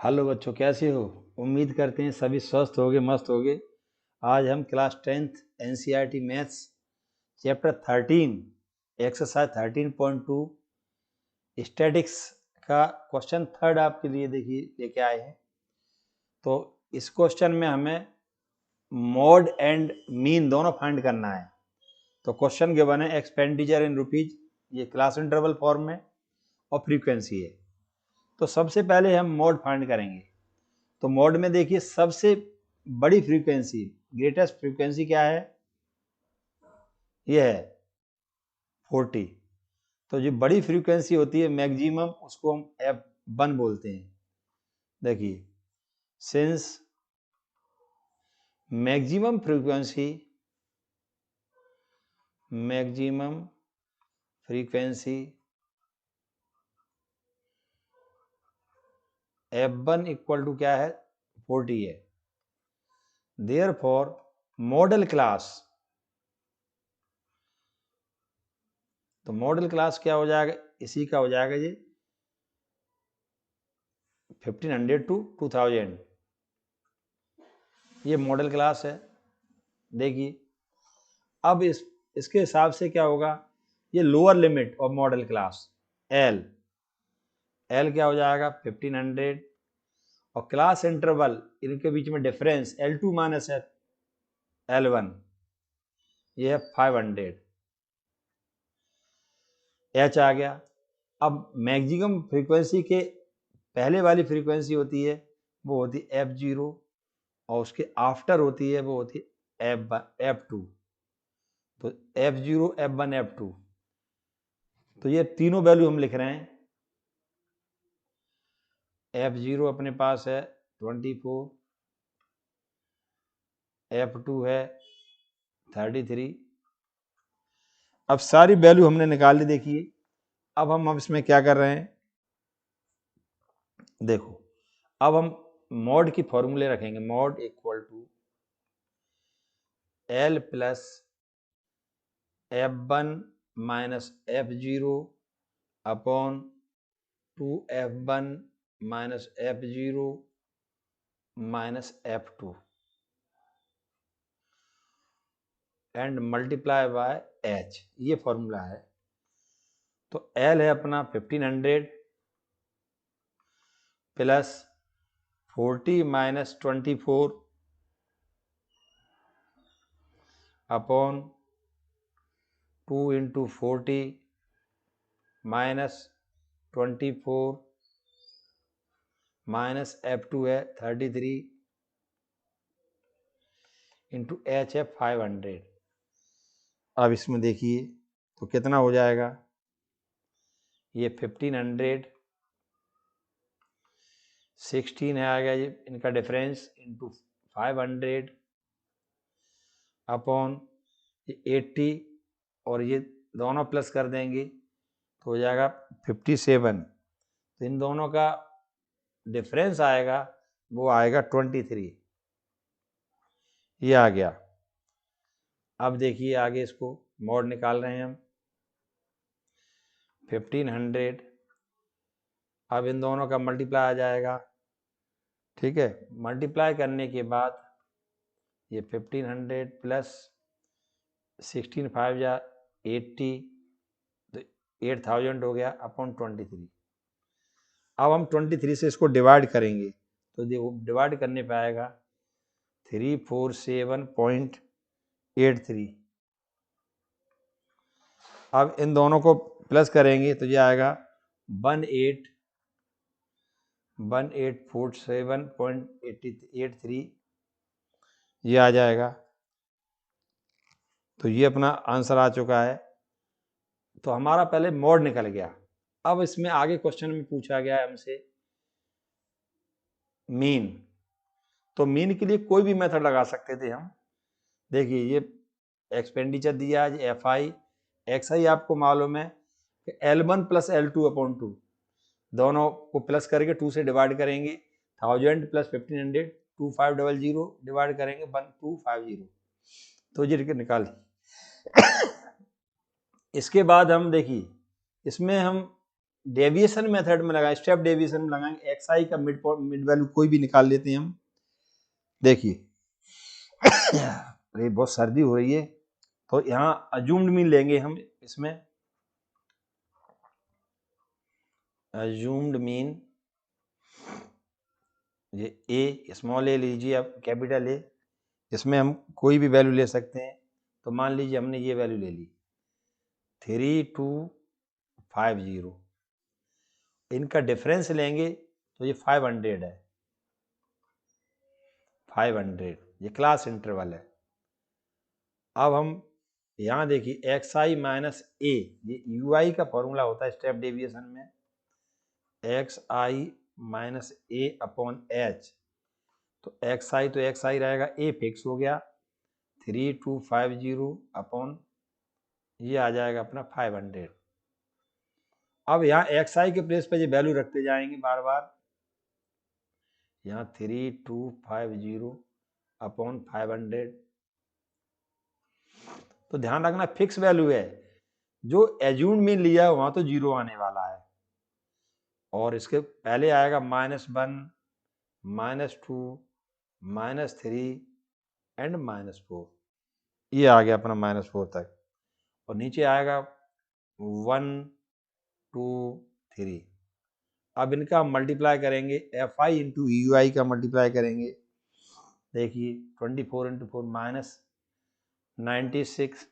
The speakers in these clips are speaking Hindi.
हेलो बच्चों, कैसे हो? उम्मीद करते हैं सभी स्वस्थ होगे, मस्त होगे। आज हम class 10th NCERT maths chapter 13 exercise 13.2 statics का क्वेश्चन थर्ड आपके लिए देखिए लेके आए हैं। तो इस क्वेश्चन में हमें मोड एंड मीन दोनों फाइंड करना है। तो क्वेश्चन गिवन है एक्सपेंडिचर इन रुपीज, ये क्लास इंटरवल फॉर्म में, और फ्रीक्वेंसी है। तो सबसे पहले हम मोड फाइंड करेंगे। तो मोड में देखिए सबसे बड़ी फ्रीक्वेंसी, ग्रेटेस्ट फ्रीक्वेंसी क्या है? ये है 40। तो जो बड़ी फ्रीक्वेंसी होती है मैक्सिमम, उसको हम F1 बोलते हैं। देखिए, since maximum frequency F1 equal to क्या है? 40 है। देयरफॉर मॉडल क्लास, तो मॉडल क्लास क्या हो जाएगा? इसी का हो जाएगा ये 1500 टू 2000, ये मॉडल क्लास है। देखिए अब इसके हिसाब से क्या होगा? ये lower limit of model class L क्या हो जाएगा? 1500, और क्लास इंटरवल इनके बीच में डिफरेंस L2 माइनस L1, ये है 500। H आ गया। अब मैक्सिमम फ्रीक्वेंसी के पहले वाली फ्रीक्वेंसी होती है वो होती है F0, और उसके आफ्टर होती है वो होती है F2। तो F0, F1, F2, तो ये तीनों वैल्यू हम लिख रहे हैं। F0 अपने पास है 24, F2 है 33। अब सारी वैल्यू हमने निकाल ली। देखिए अब हम इसमें क्या कर रहे हैं, देखो अब हम मॉड की फॉर्मूले रखेंगे। Mode equal to L plus F1 minus F0 upon 2F1 minus F0 minus F2 and multiply by H, ये फॉर्मूला है। तो L है अपना 1500 plus 40 minus 24 upon 2 into 40 minus 24 minus F2 है 33 इंटू H है 500। अब इसमें देखिए तो कितना हो जाएगा? ये 1500 16 है आ गया ये इनका डिफरेंस, इंटू 500 अपॉन ये 80, और ये दोनों प्लस कर देंगे तो हो जाएगा 57। तो इन दोनों का डिफरेंस आएगा, वो आएगा 23, ये आ गया। अब देखिए आगे इसको मॉड निकाल रहे हैं हम। 1500, अब इन दोनों का मल्टीप्लाई आ जाएगा, ठीक है। मल्टीप्लाई करने के बाद ये 1500 प्लस 16 5 या 80, तो 8000 हो गया अपॉन 23। अब हम 23 से इसको डिवाइड करेंगे, तो देखो डिवाइड करने पे आएगा 347.83। अब इन दोनों को प्लस करेंगे तो ये आएगा 1847.83, ये आ जाएगा। तो ये अपना आंसर आ चुका है। तो हमारा पहले मोड निकल गया। अब इसमें आगे क्वेश्चन में पूछा गया है हमसे मीन। तो मीन के लिए कोई भी मेथड लगा सकते थे हम। देखिए ये एक्सपेंडिचर दिया है FI XI, आपको मालूम है कि L1 प्लस L2 अपॉन 2, दोनों को प्लस करके 2 से डिवाइड करेंगे। 1000 प्लस 1500 2500 डिवाइड करेंगे 1250, तो ये निकाल। इसके बाद हम देखिए इसमें हम डेविएशन मेथड में लगाएं, स्टेप डेविएशन में लगाएंगे, एक्स आई का मिड वैल्यू कोई भी निकाल लेते हैं हम। देखिए अरे बहुत सर्दी हो रही है, तो यहाँ अज्यूम्ड मीन लेंगे हम इसमें, अज्यूम्ड मीन, ये ए स्मॉल ए लीजिए आप, कैपिटल ए, इसमें हम कोई भी वैल्यू ले सकते हैं। तो मान लीजिए हमने ये वैल्यू ले ली 3250, इनका डिफरेंस लेंगे तो ये 500 है, 500, ये क्लास इंटरवल है। अब हम यहाँ देखिए एक्स आई माइनस ए, ये यू आई का फॉर्मूला होता है स्टेप डेविएशन में, एक्स आई माइनस ए अपॉन एच, तो एक्स आई रहेगा, ए फिक्स हो गया 3250 अपॉन ये आ जाएगा अपना 500। अब यहाँ एक्स आई के प्लेस पे ये वैल्यू रखते जाएंगे बार बार, यहाँ 3250 अपॉन 500, तो ध्यान रखना फिक्स वैल्यू है, जो एज्यूम्ड मीन लिया है वहां तो जीरो आने वाला है, और इसके पहले आएगा -1, -2, -3 एंड -4, ये आ गया अपना -4 तक, और नीचे आएगा 1, 2, 3। अब इनका हम मल्टीप्लाई करेंगे, एफ आई इंटू यू आई का मल्टीप्लाई करेंगे। देखिए 24 इंटू 4 -96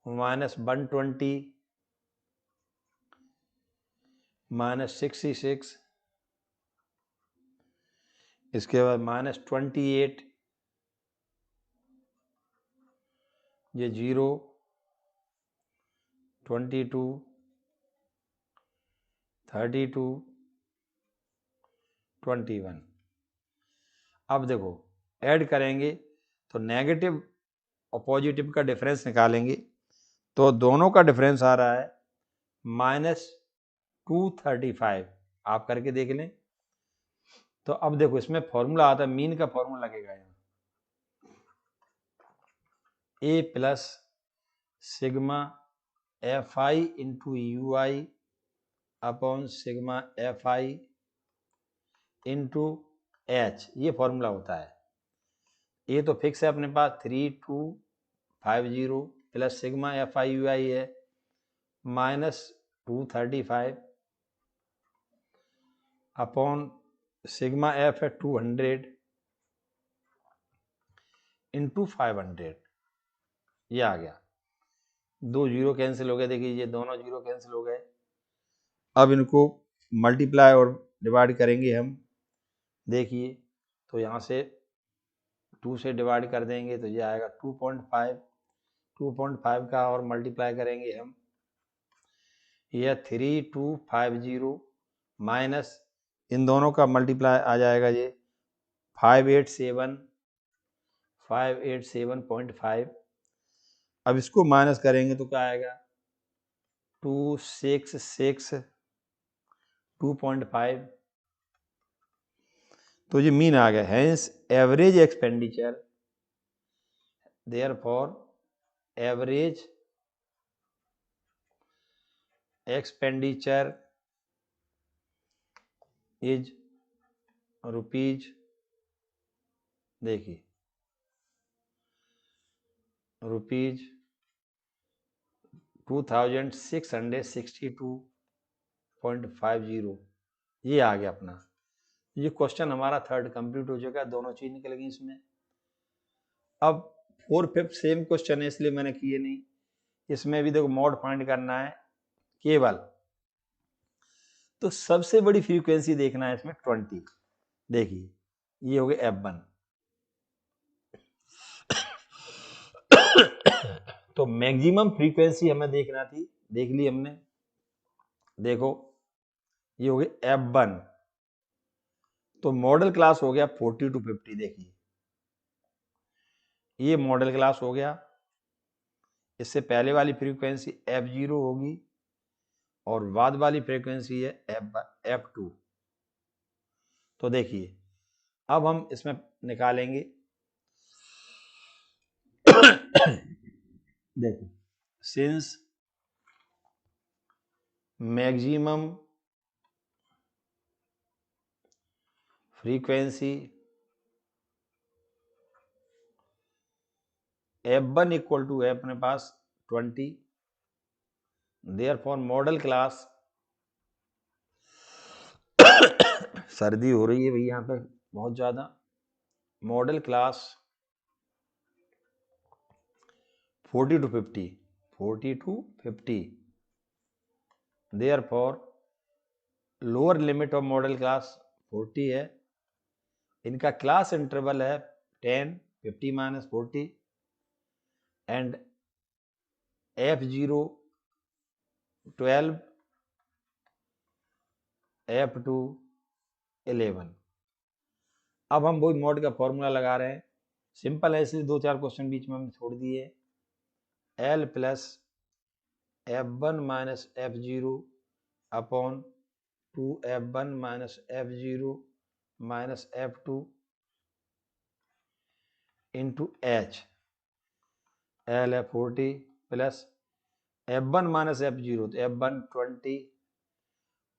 -120 -66, इसके बाद -28, ये 0, 22, 32, 21। अब देखो ऐड करेंगे तो नेगेटिव और पॉजिटिव का डिफरेंस निकालेंगे, तो दोनों का डिफरेंस आ रहा है -235, आप करके देख लें। तो अब देखो इसमें फॉर्मूला आता है, मीन का फॉर्मूला लगेगा यहाँ, A plus sigma F I into U I upon sigma F I into H, ये फॉर्मूला होता है। ये तो फिक्स है अपने पास 3250 plus sigma F I U I है -235 अपॉन सिग्मा एफ है 200 इंटू 500, ये आ गया। 2 जीरो कैंसिल हो गए, देखिए ये दोनों जीरो कैंसिल हो गए। अब इनको मल्टीप्लाई और डिवाइड करेंगे हम, देखिए तो यहाँ से 2 से डिवाइड कर देंगे तो ये आएगा 2.5, 2.5 का और मल्टीप्लाई करेंगे हम, यह 3250 माइनस इन दोनों का मल्टीप्लाई आ जाएगा ये 587.5। अब इसको माइनस करेंगे तो क्या आएगा 266, 2.5, तो ये मीन आ गया। Hence average expenditure, therefore average expenditure is rupees, देखिए रुपीज 2662.50, ये आ गया अपना। ये क्वेश्चन हमारा थर्ड कंप्लीट हो चुका है, दोनों चीज निकल गई इसमें। अब 4, 5 सेम क्वेश्चन है इसलिए मैंने किए नहीं, इसमें भी देखो मोड फाइंड करना है केवल, तो सबसे बड़ी फ्रीक्वेंसी देखना है इसमें 20। देखिए ये हो गया F1, तो मैक्सिमम फ्रीक्वेंसी हमें देखना थी, देख ली हमने। देखो ये हो गया F1, तो मॉडल क्लास हो गया 40 to 50। देखिए ये मॉडल क्लास हो गया, इससे पहले वाली फ्रीक्वेंसी F0 होगी और बाद वाली फ्रीक्वेंसी है F2। तो देखिए अब हम इसमें निकालेंगे देखो since maximum frequency F1 equal to है अपने पास 20, देयरफॉर मॉडल क्लास, सर्दी हो रही है भैया यहाँ पे बहुत ज़्यादा, model class 40 to 50, therefore lower limit of model class 40 है, इनका क्लास इंटरवल है 10, 50 माइनस 40 एंड F0 12, F2 11। अब हम वही मॉड का फॉर्मूला लगा रहे हैं, सिंपल है इसलिए 2-4 क्वेश्चन बीच में हमने छोड़ दिए। L plus F1 minus F0 upon 2F1 minus F0 minus F2 into H, L है 40 प्लस F1 माइनस F0 तो F1 20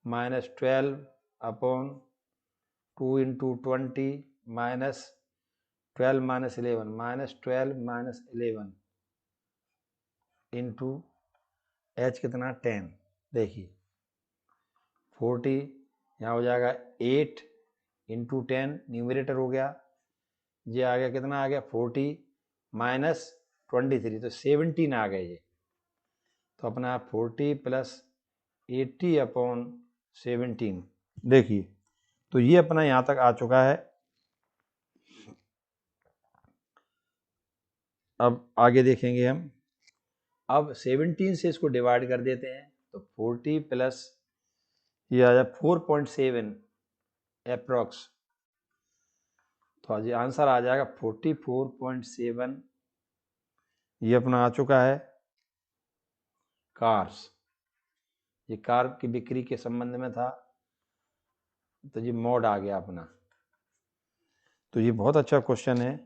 minus 12 upon 2 into 20 minus 12 minus 11 minus 12 minus 11 into H कितना 10, देखिए 40 यहाँ हो जाएगा 8 इंटू 10 न्यूमरेटर हो गया, ये आ गया कितना आ गया 40 माइनस 23 तो 17 आ गए ये, तो अपना 40 प्लस 80 अपॉन 17, देखिए तो ये अपना यहाँ तक आ चुका है। अब आगे देखेंगे हम, अब 17 से इसको डिवाइड कर देते हैं तो 40 प्लस ये आ जाए 4.7 अप्रॉक्स, तो आज आंसर आ जाएगा 44.7, ये अपना आ चुका है कार्स, ये कार की बिक्री के संबंध में था, तो ये मॉड आ गया अपना। तो ये बहुत अच्छा क्वेश्चन है।